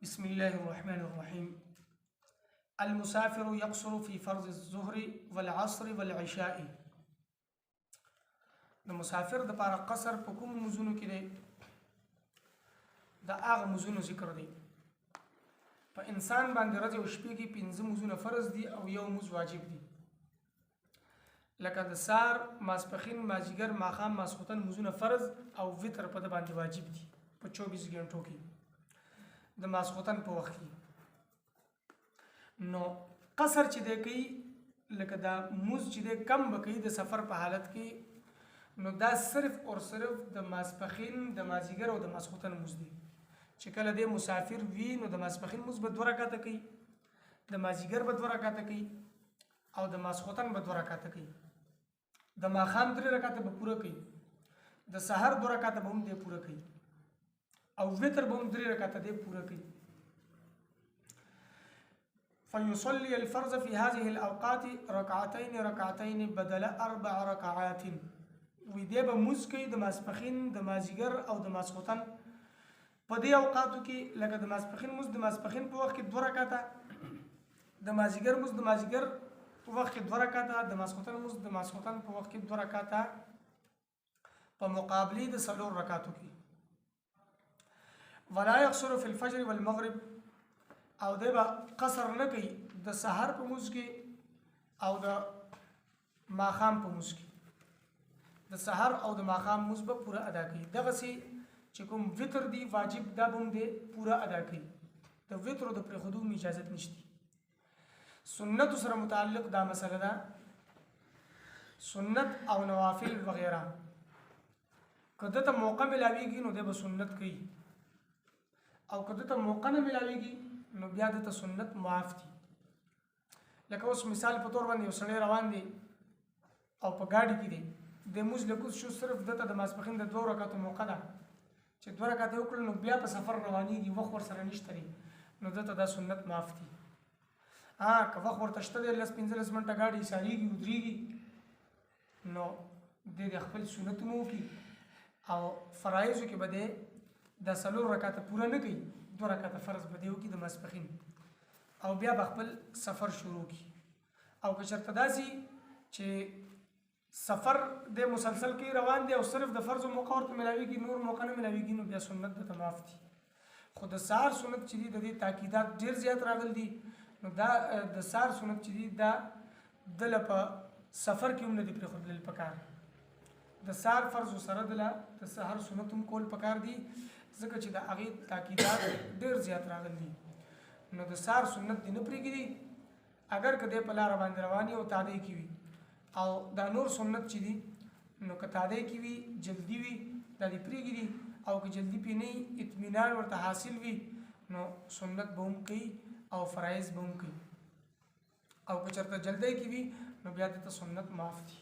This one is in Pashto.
بسم الله الرحمن الرحيم. المسافر يقصر في فرض الظهر والعصر والعشاء. د مسافر د پاره قصر په کوم مزونو کې دی؟ د هغه مزونو ذکر دی. په انسان باندې ورځ او شپې کې 5 مزونه فرض دي او یو مز واجب دي، لکه د سار، ماسپخین، مازیګر، ماښام، ماسخوتن مزونه فرض او وتر په د باندې واجب دي په 24 غنټو کې د ماسخوتن په وخت کې. نو قصر چې دی کوي لکه دا مز چې دی کم بکوي د سفر په حالت کې، نو دا صرف اور صرف د ماسپخین، د مازیګر او د ماسخوتن مز دی. چې کله دی مسافر وي نو د ماسپخین مز به 2 رکعاته کوي، د مازیګر به 2 رکعاته کوي او د ماسخوتن به 2 رکعاته کوي، د ماښام 3 رکعاته به پوره کوي، د سحر 2 رکعاته به هم دی پوره کوي او وتر به هم 3 رکعاته دی پوره کوي. فيصلي الفرض في هذه الاوقات ركعتين ركعتين بدل 4 ركعات. وی دی به مز کوي د ماسپخین، د مازیګر او د ماسخوتن په دې اوقاتو کې، لکه د ماسپخین مز د ماسپخین په وخت کې 2 رکعاته، د مازیګر مز د مازیګر په وخت کې 2 رکعاته، د ماسخوتن مز د ماسخوتن په وخت کې 2 رکعاته په مقابله د 4 رکعاتو کې. ولا يقصر في الفجر والمغرب. او دی به قصر نه کوي د سحر په مز کې او د ماښام په مز کې. د سحر او د ماښام مز به پوره ادا کوي. دغسې چې کوم وتر دی واجب دا به هم دی پوره ادا کوي. د وترو د پرېښودو اجازت نشته. سنت سره متعلق دا مسله ده، سنت او نوافل وغیره که دته موقع ملاویږي نو دی به سنت کوي، او که دته موقع نه ملاویږي نو بیا دته سنت معاف دي. لکه اوس مثال په تور باندې یو سړی روان دی او په ګاډي کې دی، د موز لکوس شو صرف دته د ماسپخین د 2 رکعاتو موقع ده چې 2 رکعات وکړل نو بیا په سفر روانېږي، وخت ورسره نشته دی، نو دته دا سنت معاف دي. که وخت ورته شته دی 10-15 منټه ګاډي ساریږي ودرېږي نو د خپل سنتونه وکړي او فرایضو کې به دی د 4 رکعاته پوره نه کوي، 2 رکعاته فرض به دی وکړي د ماسپخین او بیا به خپل سفر شروع کړي. او که چېرته داسې چې سفر د مسلسل کې روان دی او صرف د فرض موقع ورته ملاویږي، نور موقع نه ملاویږي، نو بیا سنت دته معاف دي. خو د سهار سنت چې دي د دې تاکیدات ډېر زیات راغلي دي، نو دا د سهار سنت چې دي دا دله په سفر کې هم نه دي پرېښودل پکار. د سهار فرض سره دله د سهار سنت هم کول پکار دي، ځکه چې د هغې تاکیدات ډېر زیات راغلي دي. نو د سهار سنت دې نه پرېږدي اگر که دی په لاره باندې رواني او تادی کې وي، او دا نور سنت چې دي نو که تادی کې وي جلدي وي دا دې پرېږدي، او که جلدي پې نه اطمینان ورته حاصل وي نو سنت به هم کوي او فرایض به هم کوي. او که چېرته جلدی کې وي نو بیا دته سنت معاف دي.